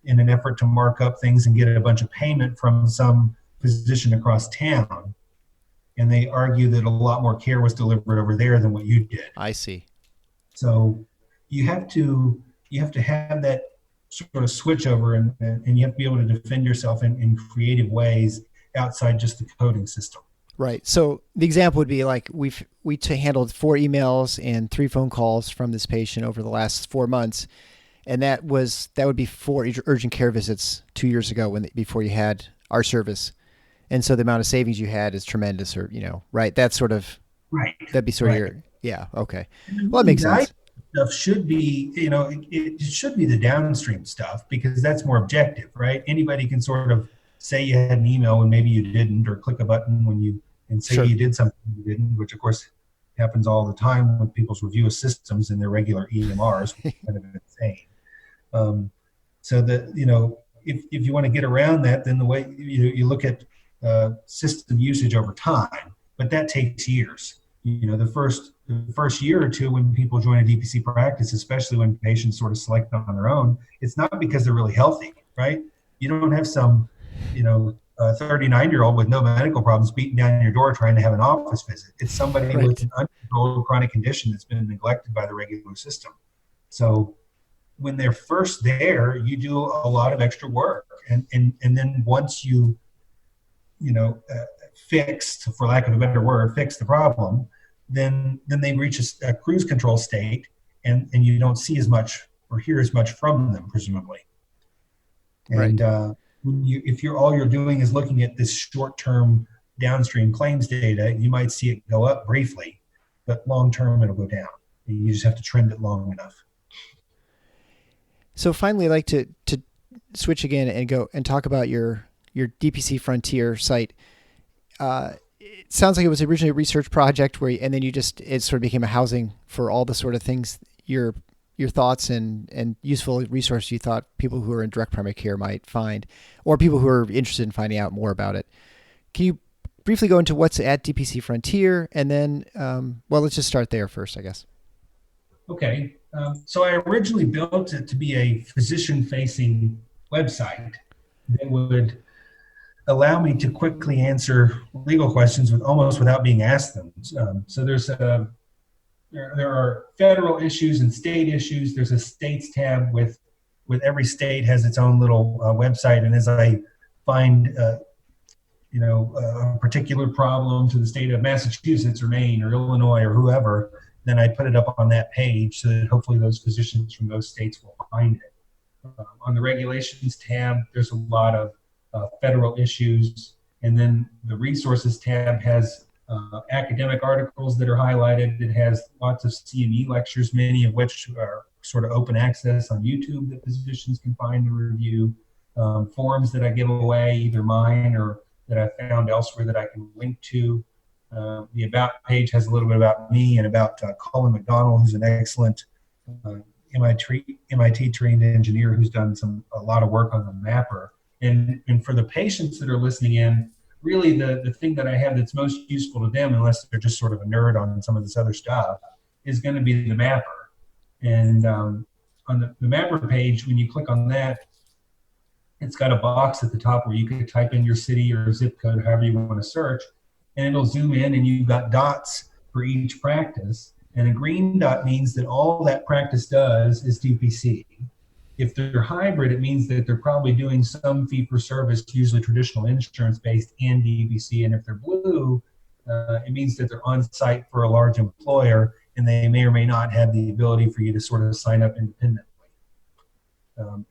in an effort to mark up things and get a bunch of payment from some physician across town. And they argue that a lot more care was delivered over there than what you did. I see. So you have to have that sort of switch over, and you have to be able to defend yourself in creative ways outside just the coding system. Right. So the example would be like we handled 4 emails and 3 phone calls from this patient over the last 4 months. And that would be 4 urgent care visits 2 years ago before you had our service. And so the amount of savings you had is tremendous, or, right. That's sort of, right. That'd be sort of okay. Well, that makes sense. Stuff should be, it should be the downstream stuff, because that's more objective, right? Anybody can sort of say you had an email when maybe you didn't, or click a button and say you did something you didn't, which of course happens all the time when people's review of systems in their regular EMRs, which is kind of insane. So that, if you want to get around that, then the way you look at system usage over time, but that takes years. The first year or two when people join a DPC practice, especially when patients sort of select on their own, it's not because they're really healthy, right? You don't have some, 39-year-old with no medical problems beating down your door trying to have an office visit. It's somebody with an uncontrolled chronic condition that's been neglected by the regular system. So when they're first there, you do a lot of extra work. And then once you, fixed, for lack of a better word, fix the problem, then they reach a cruise control state, and you don't see as much or hear as much from them, presumably. And if all you're doing is looking at this short-term downstream claims data, you might see it go up briefly, but long-term it'll go down. You just have to trend it long enough. So finally, I'd like to switch again and go and talk about your DPC Frontier site. it sounds like it was originally a research project and then it sort of became a housing for all the sort of things, your thoughts and useful resources you thought people who are in direct primary care might find, or people who are interested in finding out more about it. Can you briefly go into what's at DPC Frontier, and then, let's just start there first, I guess. Okay. So I originally built it to be a physician-facing website that would allow me to quickly answer legal questions almost without being asked them. So there are federal issues and state issues. There's a states tab with every state has its own little website. And as I find, a particular problem to the state of Massachusetts or Maine or Illinois or whoever, then I put it up on that page so that hopefully those physicians from those states will find it. On the regulations tab, there's a lot of federal issues. And then the resources tab has academic articles that are highlighted. It has lots of CME lectures, many of which are sort of open access on YouTube that physicians can find and review. Forms that I give away, either mine or that I found elsewhere that I can link to. The About page has a little bit about me and about Colin McDonald, who's an excellent MIT-trained engineer who's done a lot of work on the mapper. And for the patients that are listening in, really the thing that I have that's most useful to them, unless they're just sort of a nerd on some of this other stuff, is going to be the mapper. And on the mapper page, when you click on that, it's got a box at the top where you can type in your city or zip code, however you want to search, and it'll zoom in, and you've got dots for each practice. And a green dot means that all that practice does is DPC. If they're hybrid, it means that they're probably doing some fee-for-service, usually traditional insurance-based, and DPC. And if they're blue, it means that they're on site for a large employer, and they may or may not have the ability for you to sort of sign up independently.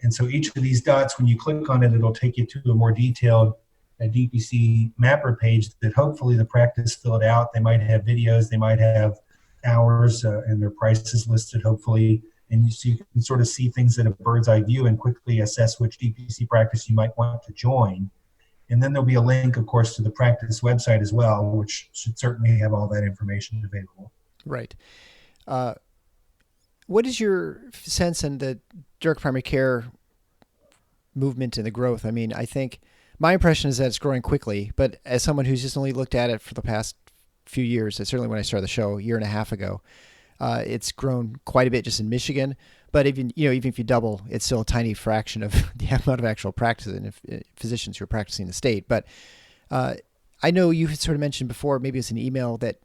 And so each of these dots, when you click on it, it'll take you to a more detailed DPC mapper page that hopefully the practice filled out. They might have videos, they might have hours, and their prices listed, hopefully. And so you can sort of see things at a bird's eye view and quickly assess which DPC practice you might want to join. And then there'll be a link, of course, to the practice website as well, which should certainly have all that information available. Right. What is your sense in the direct primary care movement and the growth? I mean, I think my impression is that it's growing quickly, but as someone who's just only looked at it for the past few years, certainly when I started the show a year and a half ago, it's grown quite a bit just in Michigan. But even if you double, it's still a tiny fraction of the amount of actual practice and physicians who are practicing in the state. But I know you had sort of mentioned before, maybe it's an email, that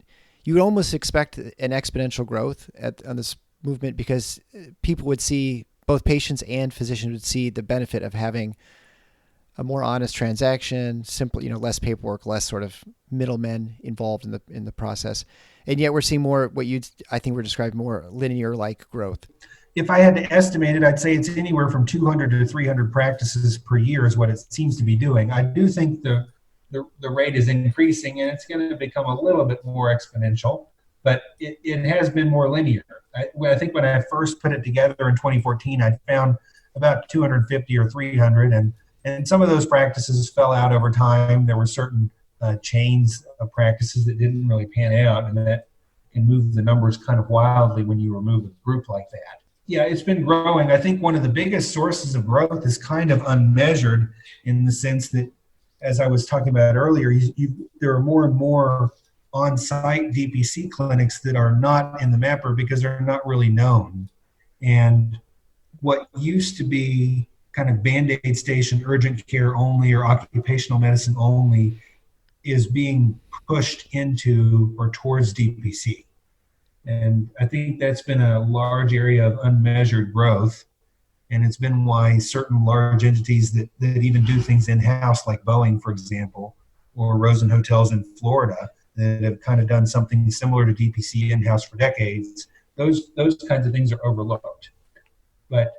you would almost expect an exponential growth on this movement because people would see, both patients and physicians would see the benefit of having a more honest transaction, simple, less paperwork, less sort of middlemen involved in the process. And yet we're seeing more I think we're describing more linear-like growth. If I had to estimate it, I'd say it's anywhere from 200 to 300 practices per year is what it seems to be doing. I do think the rate is increasing, and it's going to become a little bit more exponential, but it has been more linear. I think when I first put it together in 2014, I found about 250 or 300, and some of those practices fell out over time. There were certain chains of practices that didn't really pan out, and that can move the numbers kind of wildly when you remove a group like that. Yeah, it's been growing. I think one of the biggest sources of growth is kind of unmeasured in the sense that, as I was talking about earlier, there are more and more on-site DPC clinics that are not in the mapper because they're not really known. And what used to be kind of Band-Aid station, urgent care only or occupational medicine only is being pushed into or towards DPC. And I think that's been a large area of unmeasured growth. And it's been why certain large entities that even do things in-house, like Boeing, for example, or Rosen Hotels in Florida, that have kind of done something similar to DPC in-house for decades, those kinds of things are overlooked. But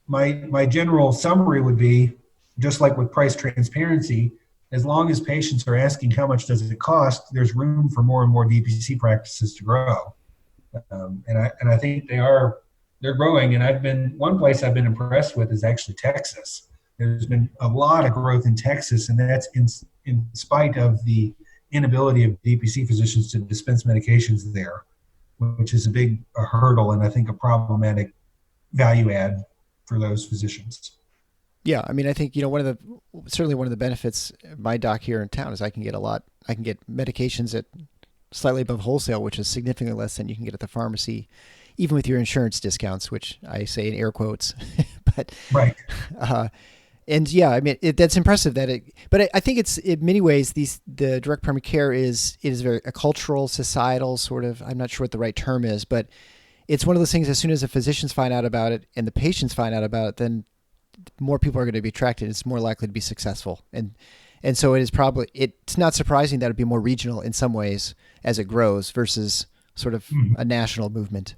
my general summary would be, just like with price transparency, as long as patients are asking how much does it cost, there's room for more and more DPC practices to grow. And I think they're growing. And one place I've been impressed with is actually Texas. There's been a lot of growth in Texas, and that's in spite of the inability of DPC physicians to dispense medications there, which is a hurdle and I think a problematic value add for those physicians. Yeah, I mean, I think, certainly one of the benefits of my doc here in town is I can get medications at slightly above wholesale, which is significantly less than you can get at the pharmacy, even with your insurance discounts, which I say in air quotes. But right. And yeah, I mean, that's impressive but I think it's in many ways, the direct primary care is very a cultural, societal sort of, I'm not sure what the right term is, but it's one of those things, as soon as the physicians find out about it and the patients find out about it, then more people are going to be attracted. It's more likely to be successful. And so it's not surprising that it'd be more regional in some ways as it grows versus sort of a national movement.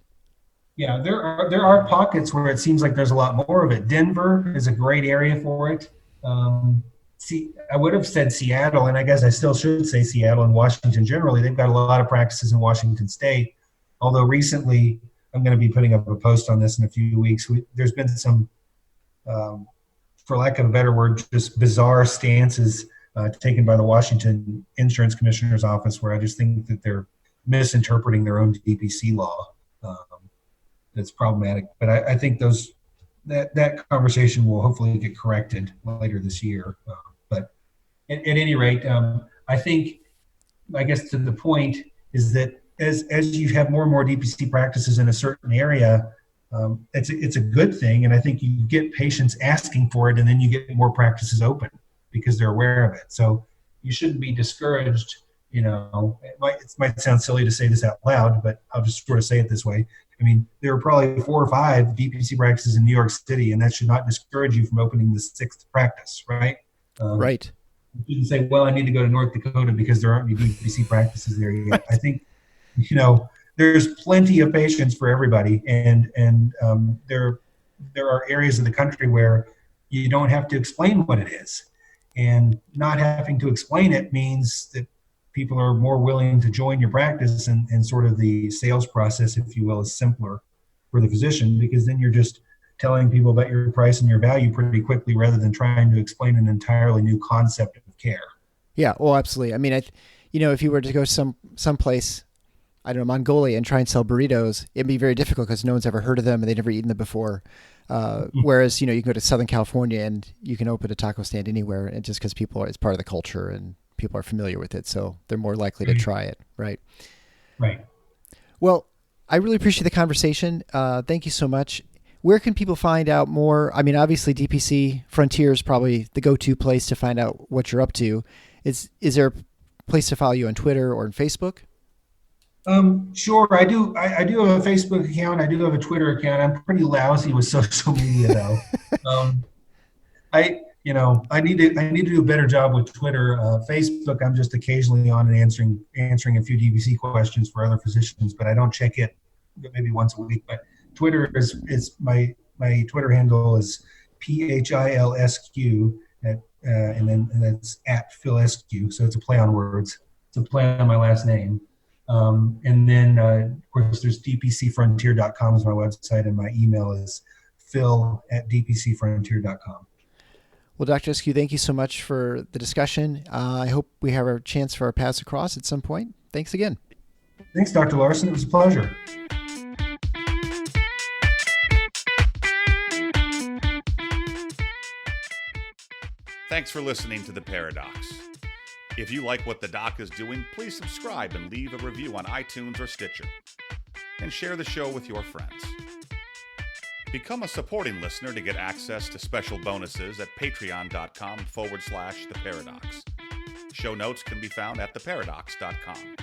Yeah, there are pockets where it seems like there's a lot more of it. Denver is a great area for it. I would have said Seattle, and I guess I still should say Seattle and Washington generally. They've got a lot of practices in Washington State. Although recently, I'm going to be putting up a post on this in a few weeks. There's been some, for lack of a better word, just bizarre stances taken by the Washington Insurance Commissioner's Office, where I just think that they're misinterpreting their own DPC law. That's problematic. But I think that conversation will hopefully get corrected later this year. But at any rate, I guess to the point is that as you have more and more DPC practices in a certain area, it's a good thing. And I think you get patients asking for it, and then you get more practices open because they're aware of it. So you shouldn't be discouraged. It might sound silly to say this out loud, but I'll just sort of say it this way. I mean, there are probably 4 or 5 DPC practices in New York City, and that should not discourage you from opening the 6th practice, right? Right. You shouldn't say, well, I need to go to North Dakota because there aren't any DPC practices there yet. I think, there's plenty of patients for everybody, and there are areas of the country where you don't have to explain what it is. And not having to explain it means that people are more willing to join your practice, and sort of the sales process, if you will, is simpler for the physician, because then you're just telling people about your price and your value pretty quickly rather than trying to explain an entirely new concept of care. Yeah, well, absolutely. I mean, if you were to go someplace, I don't know, Mongolia, and try and sell burritos, it'd be very difficult because no one's ever heard of them and they've never eaten them before. Whereas, you can go to Southern California and you can open a taco stand anywhere, and just because it's part of the culture and people are familiar with it, so they're more likely to try it, right? Right. Well, I really appreciate the conversation. Thank you so much. Where can people find out more? I mean, obviously DPC Frontier is probably the go-to place to find out what you're up to. Is there a place to follow you on Twitter or on Facebook? Sure. I do have a Facebook account. I do have a Twitter account. I'm pretty lousy with social media though. I need to do a better job with Twitter. Facebook, I'm just occasionally on and answering a few DPC questions for other physicians, but I don't check it maybe once a week. But Twitter is my Twitter handle is PHILSQ and that's at Phil Eskew. So it's a play on words. It's a play on my last name. And then, of course, there's dpcfrontier.com is my website, and my email is phil@dpcfrontier.com. Well, Dr. Eskew, thank you so much for the discussion. I hope we have a chance for our paths across at some point. Thanks again. Thanks, Dr. Larson. It was a pleasure. Thanks for listening to The Paradox. If you like what the doc is doing, please subscribe and leave a review on iTunes or Stitcher. And share the show with your friends. Become a supporting listener to get access to special bonuses at patreon.com/theparadox. Show notes can be found at theparadox.com.